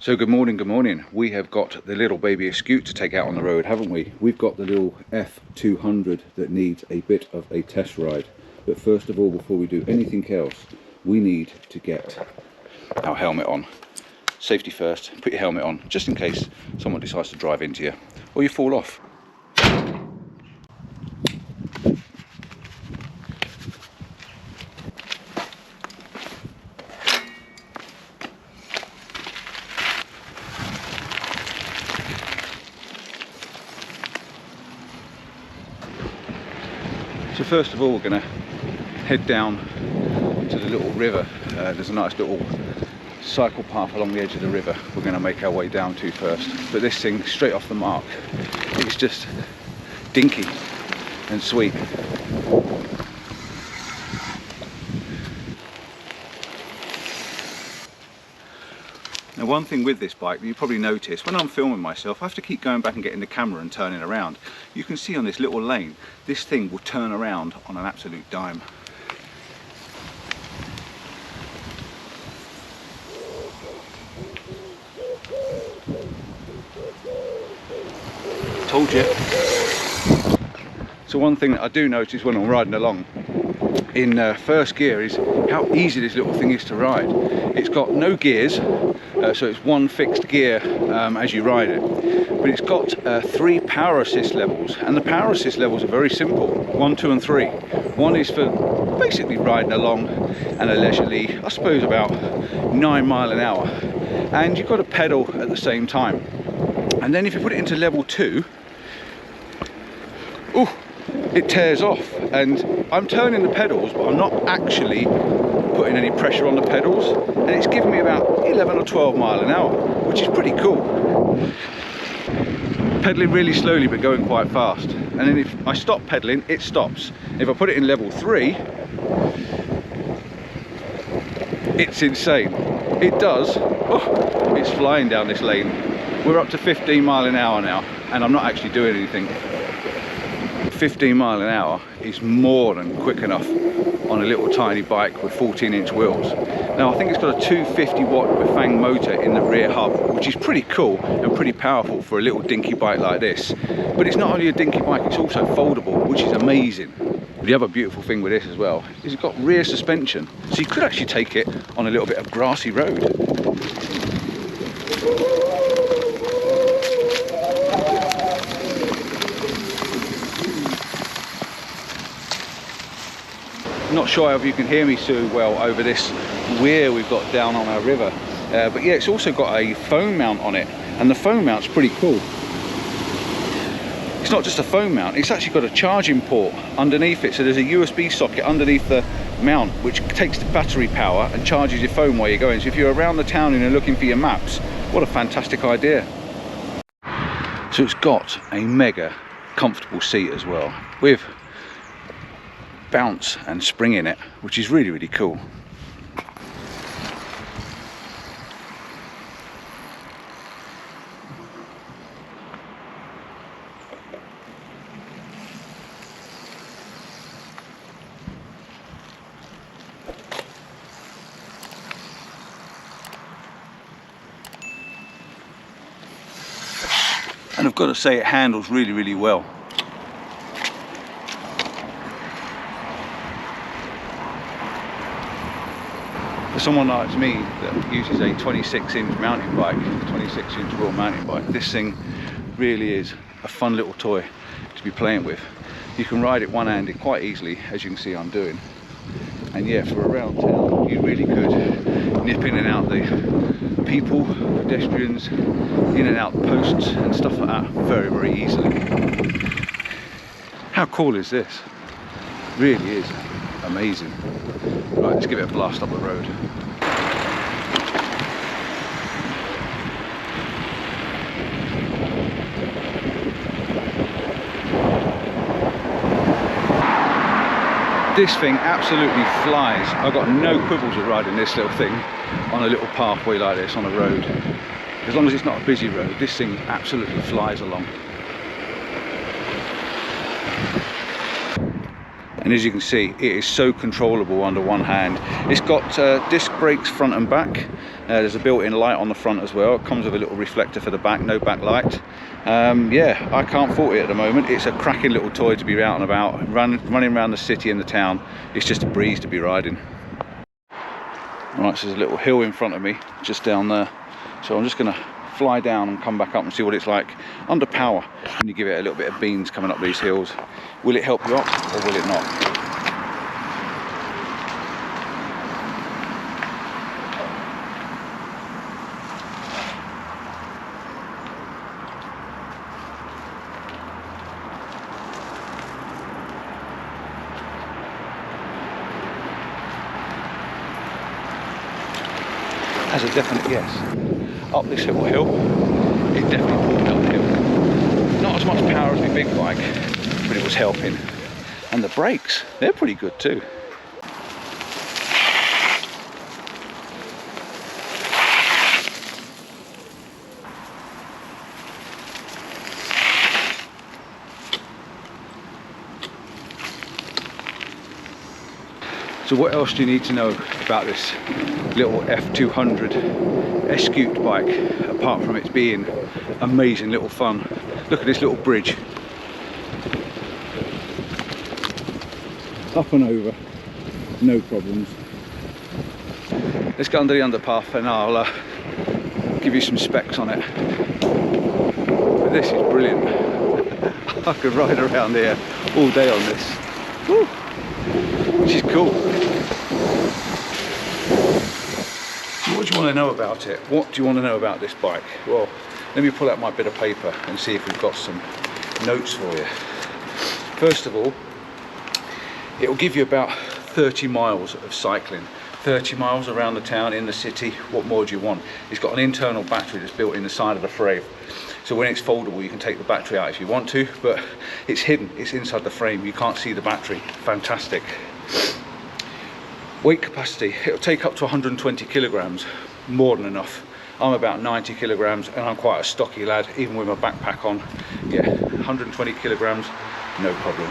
So good morning, good morning. We have got the little baby Eskute to take out on the road, haven't we? We've got the little F200 that needs a bit of a test ride. But first of all, before we do anything else, we need to get our helmet on. Safety first, put your helmet on, just in case someone decides to drive into you or you fall off. So first of all, we're going to head down to the little river. There's a nice little cycle path along the edge of the river we're going to make our way down to first. But this thing, straight off the mark, it's just dinky and sweet. Now, one thing with this bike that you probably notice, when I'm filming myself, I have to keep going back and getting the camera and turning around. You can see on this little lane, this thing will turn around on an absolute dime. Told you. So one thing that I do notice when I'm riding along in first gear is how easy this little thing is to ride. It's got no gears, so it's one fixed gear as you ride it, but it's got 3 power assist levels, and the power assist levels are very simple: 1, 2 and 3. 1 is for basically riding along and a leisurely, I suppose about 9 miles an hour, and you've got to pedal at the same time. And then if you put it into level 2, it tears off, and I'm turning the pedals but I'm not actually putting any pressure on the pedals, and it's giving me about 11 or 12 miles an hour, which is pretty cool. Pedaling really slowly but going quite fast, and then if I stop pedaling, it stops. If I put it in level 3, it's insane. It does. Oh, it's flying down this lane. We're up to 15 miles an hour now, and I'm not actually doing anything. 15 miles an hour is more than quick enough on a little tiny bike with 14-inch wheels. Now I think it's got a 250 watt Bafang motor in the rear hub, which is pretty cool and pretty powerful for a little dinky bike like this. But it's not only a dinky bike, it's also foldable, which is amazing. The other beautiful thing with this as well is it's got rear suspension, so you could actually take it on a little bit of grassy road. Not sure if you can hear me so well over this weir we've got down on our river, but yeah, it's also got a phone mount on it, and the phone mount's pretty cool. It's not just a phone mount, it's actually got a charging port underneath it, so there's a USB socket underneath the mount which takes the battery power and charges your phone while you're going. So if you're around the town and you're looking for your maps, what a fantastic idea. So it's got a mega comfortable seat as well, with bounce and spring in it, which is really, really cool. And I've got to say, it handles really, really well. For someone like me that uses a 26-inch mountain bike, 26-inch raw mountain bike, this thing really is a fun little toy to be playing with. You can ride it one-handed quite easily, as you can see I'm doing. And yeah, for around town, you really could nip in and out the people, pedestrians, in and out posts and stuff like that very, very easily. How cool is this? Really is amazing. Right, let's give it a blast up the road. This thing absolutely flies. I've got no quibbles with riding this little thing on a little pathway like this on a road. As long as it's not a busy road, this thing absolutely flies along. And as you can see, it is so controllable under one hand. It's got disc brakes front and back. There's a built-in light on the front as well. It comes with a little reflector for the back, no backlight. Yeah, I can't fault it at the moment. It's a cracking little toy to be out and about, running around the city and the town. It's just a breeze to be riding. Right, so there's a little hill in front of me, just down there. So I'm just going to fly down and come back up and see what it's like under power when you give it a little bit of beans coming up these hills. Will it help you up or will it not? As a definite yes. Up this little hill, it definitely pulled up the hill. Not as much power as my big bike, but it was helping. And the brakes, they're pretty good too. So what else do you need to know about this little F200 Eskute bike, apart from it being amazing little fun? Look at this little bridge. Up and over, no problems. Let's go under the underpath and I'll give you some specs on it. But this is brilliant. I could ride around here all day on this. Woo! Which is cool. So what do you want to know about it? What do you want to know about this bike? Well, let me pull out my bit of paper and see if we've got some notes for you. First of all, it will give you about 30 miles of cycling. 30 miles around the town, in the city. What more do you want? It's got an internal battery that's built in the side of the frame. So when it's foldable, you can take the battery out if you want to, but it's hidden, it's inside the frame. You can't see the battery. Fantastic. Weight capacity, it'll take up to 120 kilograms, more than enough. I'm about 90 kilograms and I'm quite a stocky lad, even with my backpack on. Yeah, 120 kilograms, no problem.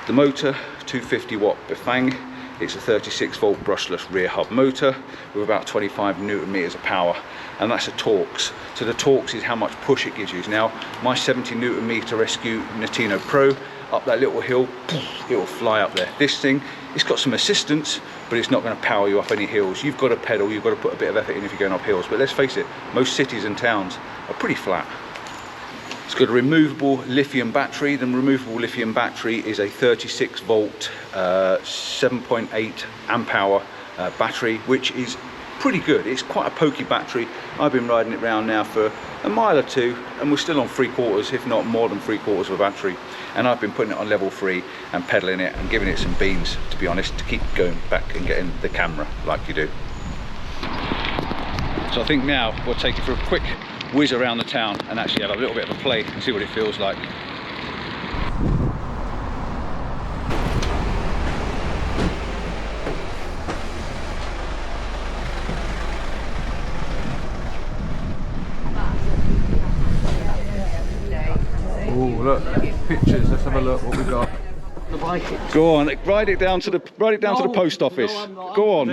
The motor, 250 watt Bifang. It's a 36 volt brushless rear hub motor with about 25 newton meters of power, and that's a Torx. So the Torx is how much push it gives you. Now my 70 newton meter Eskute Natino Pro, up that little hill, it will fly up there. This thing, it's got some assistance, but it's not going to power you up any hills. You've got to pedal, you've got to put a bit of effort in if you're going up hills, but let's face it, most cities and towns are pretty flat. It's got a removable lithium battery. The removable lithium battery is a 36 volt, 7.8 amp hour battery, which is pretty good. It's quite a pokey battery. I've been riding it around now for a mile or two, and we're still on 3/4, if not more than 3/4 of a battery. And I've been putting it on level 3 and pedaling it and giving it some beans, to be honest, to keep going back and getting the camera like you do. So I think now we'll take it for a quick whiz around the town and actually have a little bit of a play and see what it feels like. Oh look, pictures, let's have a look what we got. Go on, ride it down to the to the post office. Go on.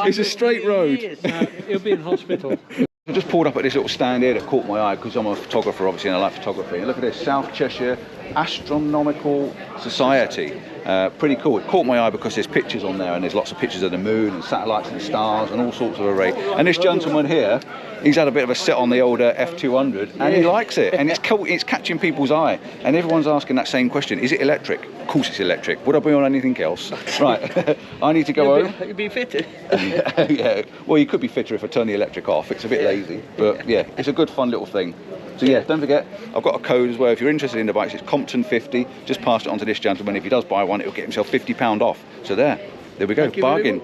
It's a straight road. No, you'll be in hospital. I just pulled up at this little stand here that caught my eye because I'm a photographer obviously and I like photography. And look at this, South Cheshire Astronomical Society. Pretty cool. It caught my eye because there's pictures on there and there's lots of pictures of the moon and satellites and stars and all sorts of array. And this gentleman here, he's had a bit of a set on the older F200 and he likes it, and it's cool, it's catching people's eye, and everyone's asking that same question: is it electric? Of course it's electric. Would I be on anything else? Right. I need to go home. You'd be fitter. Yeah, well you could be fitter if I turn the electric off. It's a bit lazy, but yeah, it's a good fun little thing. So yeah, don't forget, I've got a code as well. If you're interested in the bikes, it's COMPTON50. Just pass it on to this gentleman. If he does buy one, he'll get himself £50 off. So there we go, bargain.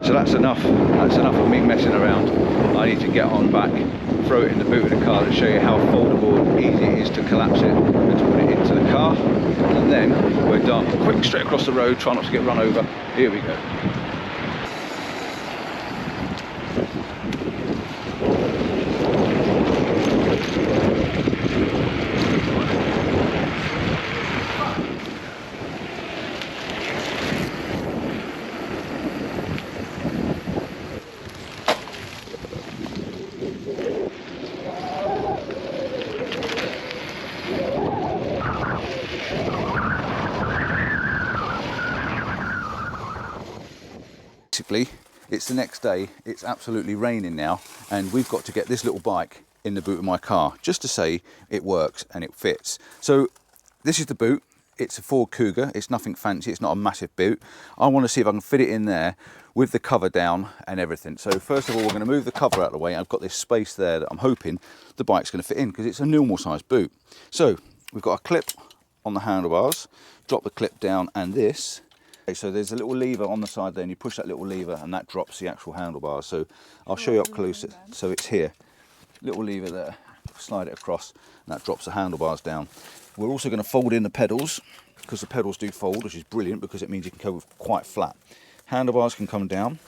So that's enough of me messing around. I need to get on back, throw it in the boot of the car to show you how foldable and easy it is to collapse it and to put it into the car. And then we're done. Quick, straight across the road, try not to get run over. Here we go. basically, it's the next day, it's absolutely raining now, and we've got to get this little bike in the boot of my car, just to say it works and it fits. So this is the boot. It's a Ford Cougar, it's nothing fancy, it's not a massive boot. I want to see if I can fit it in there with the cover down and everything. So first of all, we're going to move the cover out of the way. I've got this space there that I'm hoping the bike's going to fit in, because it's a normal size boot. So we've got a clip on the handlebars, drop the clip down, and this. Okay, so there's a little lever on the side there, and you push that little lever and that drops the actual handlebars. So I'll show you up close. So it's here, little lever there, slide it across, and that drops the handlebars down. We're also going to fold in the pedals, because the pedals do fold, which is brilliant, because it means you can go quite flat. Handlebars can come down,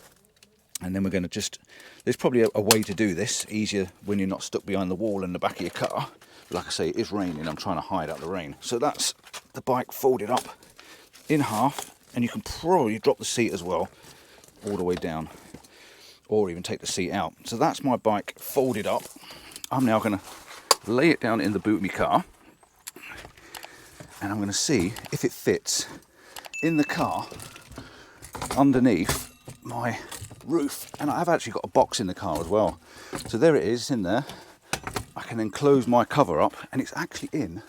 and then we're going to just, there's probably a way to do this, easier when you're not stuck behind the wall in the back of your car. But like I say, it is raining, I'm trying to hide out the rain. So that's the bike folded up in half, and you can probably drop the seat as well, all the way down, or even take the seat out. So that's my bike folded up. I'm now going to lay it down in the boot of my car, and I'm going to see if it fits in the car underneath my roof. And I've actually got a box in the car as well. So there it is in there. I can then close my cover up, and it's actually in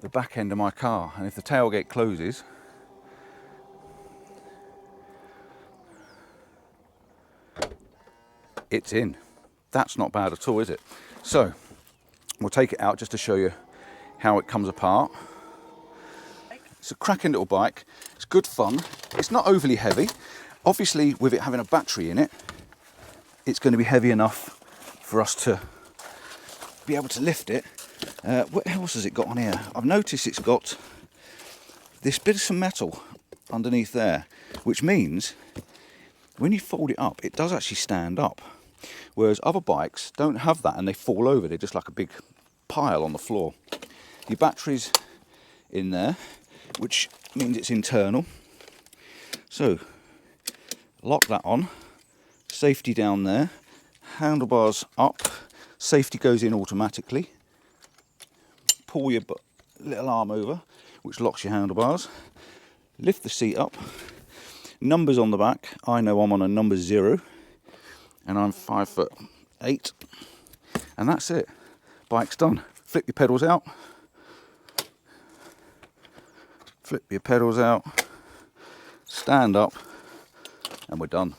the back end of my car. And if the tailgate closes, it's in. That's not bad at all, is it? So we'll take it out just to show you how it comes apart. It's a cracking little bike. It's good fun. It's not overly heavy. Obviously, with it having a battery in it, it's going to be heavy enough for us to be able to lift it. What else has it got on here? I've noticed it's got this bit of some metal underneath there, which means when you fold it up, it does actually stand up. Whereas other bikes don't have that, and they fall over. They're just like a big pile on the floor. Your battery's in there, which means it's internal. So lock that on, safety down there, handlebars up, safety goes in automatically. Pull your little arm over, which locks your handlebars. Lift the seat up, numbers on the back. I know I'm on a number 0, and I'm 5'8", and that's it. Bike's done. Flip your pedals out. Flip your pedals out, stand up, and we're done.